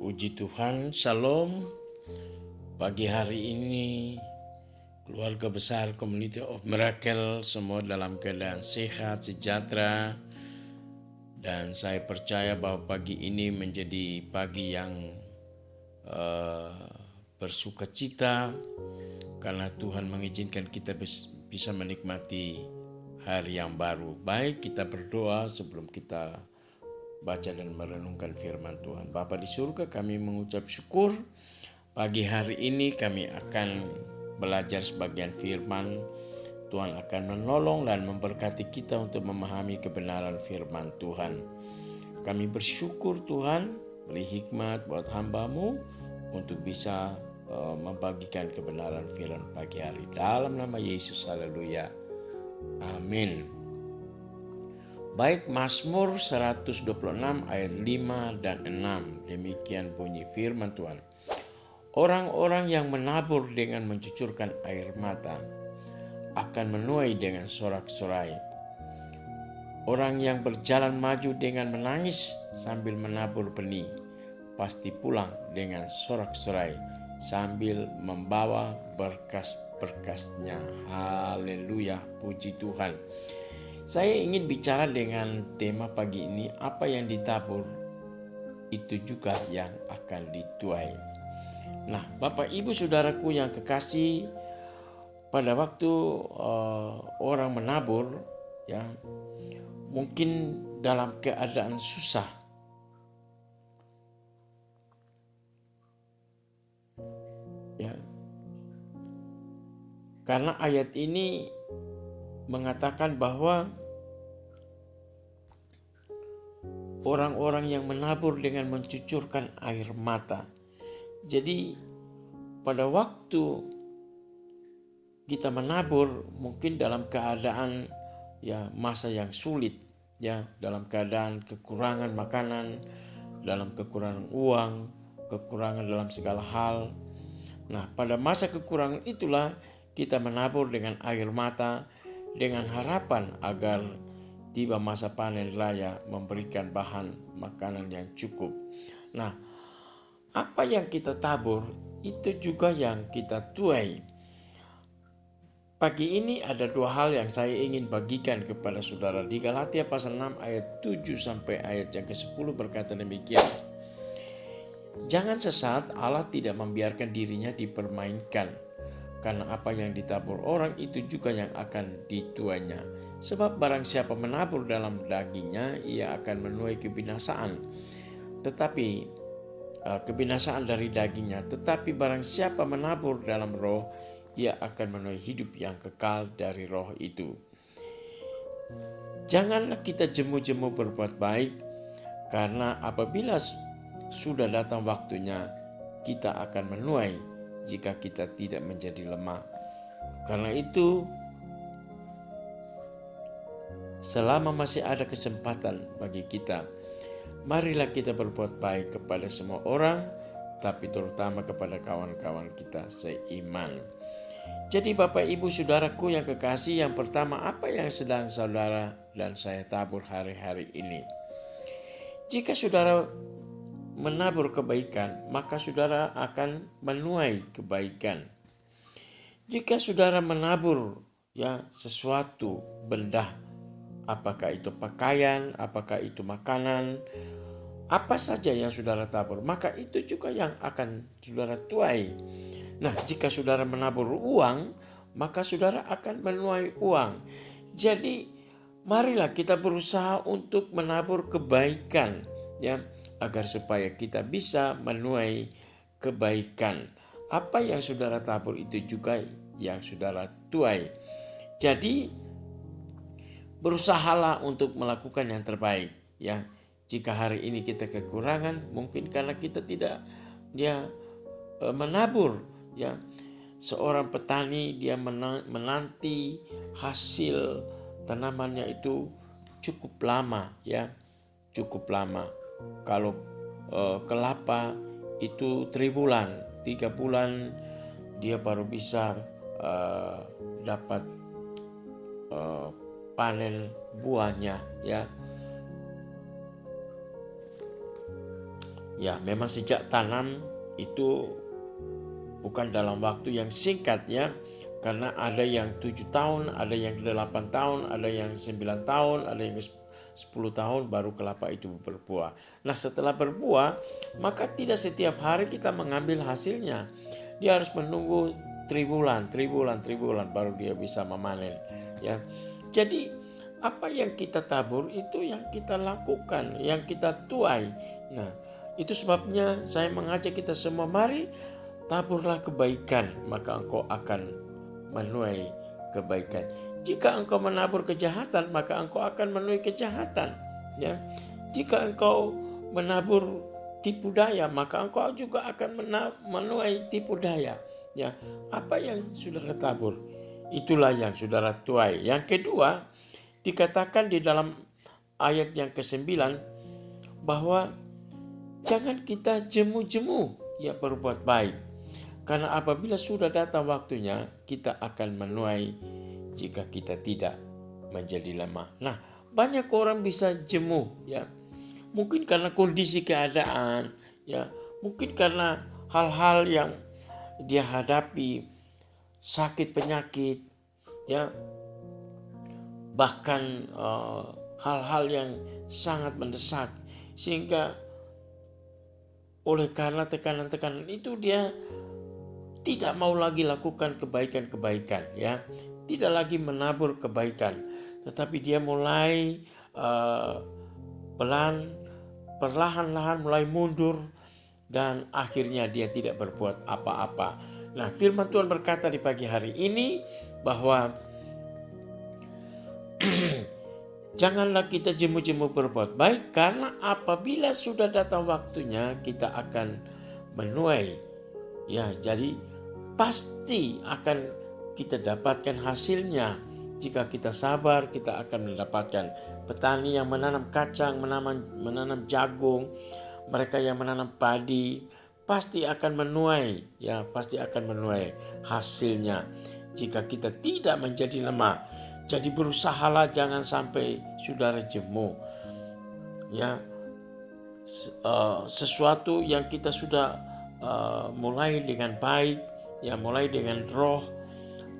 Puji Tuhan, Shalom. Pagi hari ini keluarga besar Community of Miracle semua dalam keadaan sehat, sejahtera. Dan saya percaya bahwa pagi ini menjadi pagi yang bersuka cita karena Tuhan mengizinkan kita bisa menikmati hari yang baru. Baik, kita berdoa sebelum kita baca dan merenungkan firman Tuhan. Bapa di surga, kami mengucap syukur. Pagi hari ini kami akan belajar sebagian firman. Tuhan akan menolong dan memberkati kita untuk memahami kebenaran firman Tuhan. Kami bersyukur Tuhan, beri hikmat buat hamba-Mu untuk bisa membagikan kebenaran firman pagi hari. Dalam nama Yesus, haleluya. Amin. Baik, Mazmur 126 ayat 5 dan 6. Demikian bunyi firman Tuhan. Orang-orang yang menabur dengan mencucurkan air mata akan menuai dengan sorak-sorai. Orang yang berjalan maju dengan menangis sambil menabur benih pasti pulang dengan sorak-sorai sambil membawa berkas-berkasnya. Haleluya, puji Tuhan. Saya ingin bicara dengan tema pagi ini, apa yang ditabur itu juga yang akan dituai. Nah, Bapak Ibu Saudaraku yang kekasih, pada waktu orang menabur, ya, mungkin dalam keadaan susah, ya, karena ayat ini mengatakan bahwa orang-orang yang menabur dengan mencucurkan air mata. Jadi pada waktu kita menabur mungkin dalam keadaan ya masa yang sulit, ya, dalam keadaan kekurangan makanan, dalam kekurangan uang, kekurangan dalam segala hal. Nah, pada masa kekurangan itulah kita menabur dengan air mata dengan harapan agar tiba masa panen raya memberikan bahan makanan yang cukup. Nah, apa yang kita tabur itu juga yang kita tuai. Pagi ini ada dua hal yang saya ingin bagikan kepada saudara. Di Galatia pasal 6 ayat 7 sampai ayat yang ke-10 berkata demikian. Jangan sesat, Allah tidak membiarkan dirinya dipermainkan. Karena apa yang ditabur orang itu juga yang akan dituainya. Sebab barang siapa menabur dalam dagingnya, ia akan menuai kebinasaan. Tetapi kebinasaan dari dagingnya. Tetapi barang siapa menabur dalam roh, ia akan menuai hidup yang kekal dari roh itu. Janganlah kita jemu-jemu berbuat baik, karena apabila sudah datang waktunya, kita akan menuai jika kita tidak menjadi lemah. Karena itu, selama masih ada kesempatan bagi kita, marilah kita berbuat baik kepada semua orang, tapi terutama kepada kawan-kawan kita seiman. Jadi Bapak Ibu Saudaraku yang kekasih, yang pertama, apa yang sedang saudara dan saya tabur hari-hari ini? Jika saudara menabur kebaikan, maka saudara akan menuai kebaikan. Jika saudara menabur ya sesuatu benda, apakah itu pakaian, apakah itu makanan, apa saja yang saudara tabur, maka itu juga yang akan saudara tuai. Nah, jika saudara menabur uang, maka saudara akan menuai uang. Jadi, marilah kita berusaha untuk menabur kebaikan, ya, agar supaya kita bisa menuai kebaikan. Apa yang saudara tabur itu juga yang saudara tuai. Jadi berusahalah untuk melakukan yang terbaik, ya. Jika hari ini kita kekurangan, mungkin karena kita tidak menabur, ya. Seorang petani dia menanti hasil tanamannya itu cukup lama, ya, cukup lama. Kalau kelapa itu 3 bulan dia baru bisa dapat panen buahnya, ya. Ya, memang sejak tanam itu bukan dalam waktu yang singkat ya. Karena ada yang 7 tahun, ada yang 8 tahun, ada yang 9 tahun, ada yang 10 tahun baru kelapa itu berbuah. Nah, setelah berbuah, maka tidak setiap hari kita mengambil hasilnya. Dia harus menunggu tribulan baru dia bisa memanen ya. Jadi apa yang kita tabur itu yang kita lakukan, yang kita tuai. Nah, itu sebabnya saya mengajak kita semua, mari taburlah kebaikan, maka engkau akan menuai kebaikan. Jika engkau menabur kejahatan, maka engkau akan menuai kejahatan. Ya, jika engkau menabur tipu daya, maka engkau juga akan menuai tipu daya. Ya, apa yang saudara tabur, itulah yang saudara tuai. Yang kedua, dikatakan di dalam ayat yang ke-9 bahwa jangan kita jemu-jemu ya berbuat baik. Karena apabila sudah datang waktunya, kita akan menuai jika kita tidak menjadi lemah. Nah, banyak orang bisa jemu ya. Mungkin karena kondisi keadaan ya, mungkin karena hal-hal yang dia hadapi, sakit penyakit ya, bahkan hal-hal yang sangat mendesak, sehingga oleh karena tekanan-tekanan itu dia tidak mau lagi lakukan kebaikan-kebaikan ya, tidak lagi menabur kebaikan, tetapi dia mulai perlahan-lahan mulai mundur dan akhirnya dia tidak berbuat apa-apa. Nah, firman Tuhan berkata di pagi hari ini bahwa janganlah kita jemu-jemu berbuat baik, karena apabila sudah datang waktunya kita akan menuai. Ya, jadi pasti akan kita dapatkan hasilnya. Jika kita sabar, kita akan mendapatkan. Petani yang menanam kacang, menanam jagung, mereka yang menanam padi, pasti akan menuai, ya, pasti akan menuai hasilnya. Jika kita tidak menjadi lemah, jadi berusahalah jangan sampai saudara jemu. Ya, sesuatu yang kita sudah mulai dengan baik, ya, mulai dengan roh,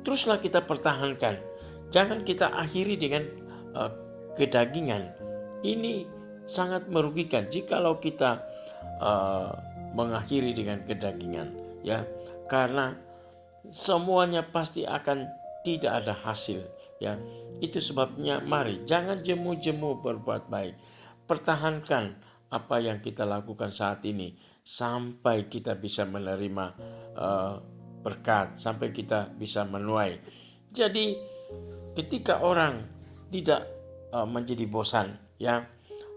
teruslah kita pertahankan. Jangan kita akhiri dengan kedagingan. Ini sangat merugikan jikalau kita mengakhiri dengan kedagingan, ya, karena semuanya pasti akan tidak ada hasil, ya. Itu sebabnya mari jangan jemu-jemu berbuat baik. Pertahankan apa yang kita lakukan saat ini sampai kita bisa menerima berkat, sampai kita bisa menuai. Jadi ketika orang tidak menjadi bosan, ya,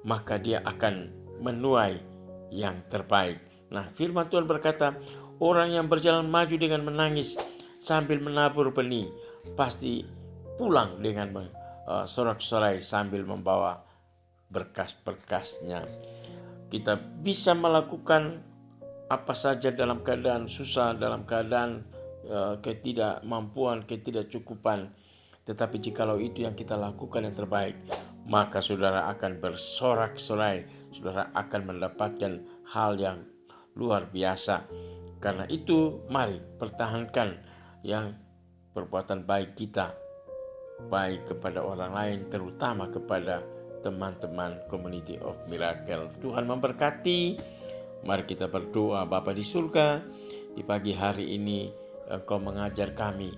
maka dia akan menuai yang terbaik. Nah, firman Tuhan berkata, orang yang berjalan maju dengan menangis sambil menabur benih pasti pulang dengan sorak-sorai sambil membawa berkas-berkasnya. Kita bisa melakukan apa saja dalam keadaan susah, dalam keadaan ketidakmampuan, ketidakcukupan. Tetapi jikalau itu yang kita lakukan yang terbaik, maka saudara akan bersorak-sorai, saudara akan mendapatkan hal yang luar biasa. Karena itu mari pertahankan yang perbuatan baik kita, baik kepada orang lain, terutama kepada teman-teman Community of Miracle. Tuhan memberkati. Mari kita berdoa. Bapa di surga, di pagi hari ini Engkau mengajar kami,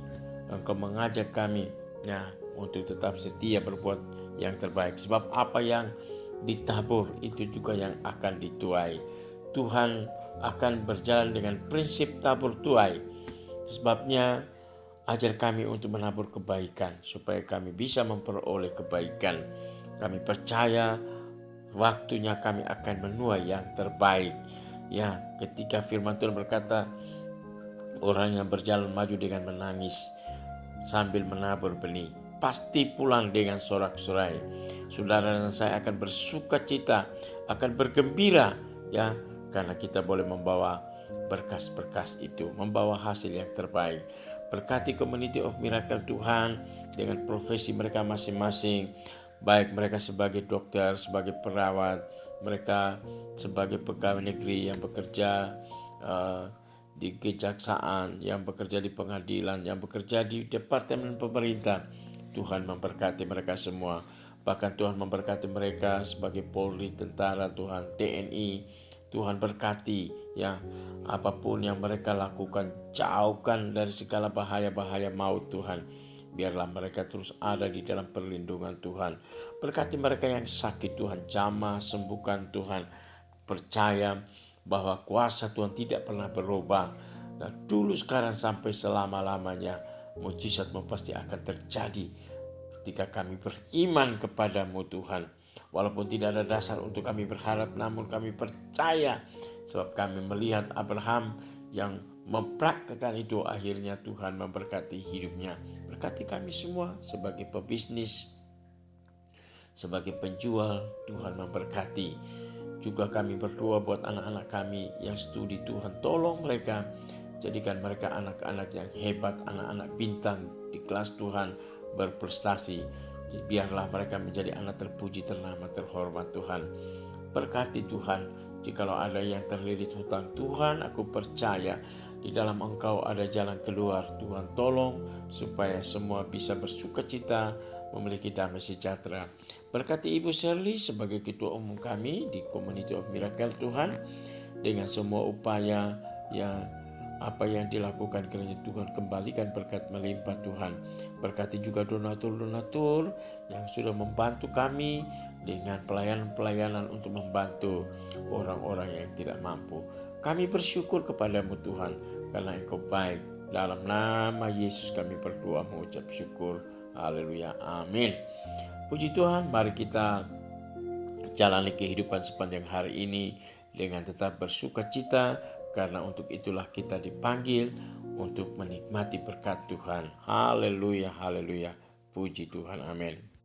Engkau mengajak kami, ya, untuk tetap setia berbuat yang terbaik. Sebab apa yang ditabur itu juga yang akan dituai. Tuhan akan berjalan dengan prinsip tabur tuai. Sebabnya ajar kami untuk menabur kebaikan supaya kami bisa memperoleh kebaikan. Kami percaya waktunya kami akan menuai yang terbaik. Ya, ketika firman Tuhan berkata, orang yang berjalan maju dengan menangis sambil menabur benih pasti pulang dengan sorak-sorai. Saudara dan saya akan bersukacita, akan bergembira, ya, karena kita boleh membawa berkas-berkas itu, membawa hasil yang terbaik. Berkati Community of Miracle Tuhan dengan profesi mereka masing-masing. baik mereka sebagai dokter, sebagai perawat, mereka sebagai pegawai negeri yang bekerja di kejaksaan, yang bekerja di pengadilan, yang bekerja di departemen pemerintah. Tuhan memberkati mereka semua. Bahkan Tuhan memberkati mereka sebagai Polri, tentara, Tuhan, TNI. Tuhan berkati ya, apapun yang mereka lakukan, jauhkan dari segala bahaya-bahaya maut Tuhan. Biarlah mereka terus ada di dalam perlindungan Tuhan. Berkati mereka yang sakit Tuhan, jamah sembuhkan Tuhan. Percaya bahwa kuasa Tuhan tidak pernah berubah. Dan dulu, sekarang, sampai selama-lamanya mujizat-Mu pasti akan terjadi ketika kami beriman kepadamu Tuhan. Walaupun tidak ada dasar untuk kami berharap, namun kami percaya sebab kami melihat Abraham yang mempraktikkan itu, akhirnya Tuhan memberkati hidupnya. Berkati kami semua sebagai pebisnis, sebagai penjual, Tuhan memberkati. Juga kami berdoa buat anak-anak kami yang studi Tuhan, tolong mereka, jadikan mereka anak-anak yang hebat, anak-anak bintang di kelas Tuhan, berprestasi. Biarlah mereka menjadi anak terpuji, ternama, terhormat Tuhan. Berkati Tuhan, jikalau ada yang terlilit hutang, Tuhan aku percaya di dalam Engkau ada jalan keluar. Tuhan tolong supaya semua bisa bersukacita, memiliki damai sejahtera. Berkati Ibu Shirley sebagai ketua umum kami di Community of Miracle Tuhan, dengan semua upaya yang apa yang dilakukan, kiranya Tuhan kembalikan berkat melimpah Tuhan. Berkati juga donatur-donatur yang sudah membantu kami dengan pelayanan-pelayanan untuk membantu orang-orang yang tidak mampu. Kami bersyukur kepadamu Tuhan, karena Engkau baik. Dalam nama Yesus kami berdoa mengucap syukur. Haleluya, amin. Puji Tuhan, mari kita jalani kehidupan sepanjang hari ini dengan tetap bersukacita, karena untuk itulah kita dipanggil untuk menikmati berkat Tuhan. Haleluya, haleluya. Puji Tuhan, amin.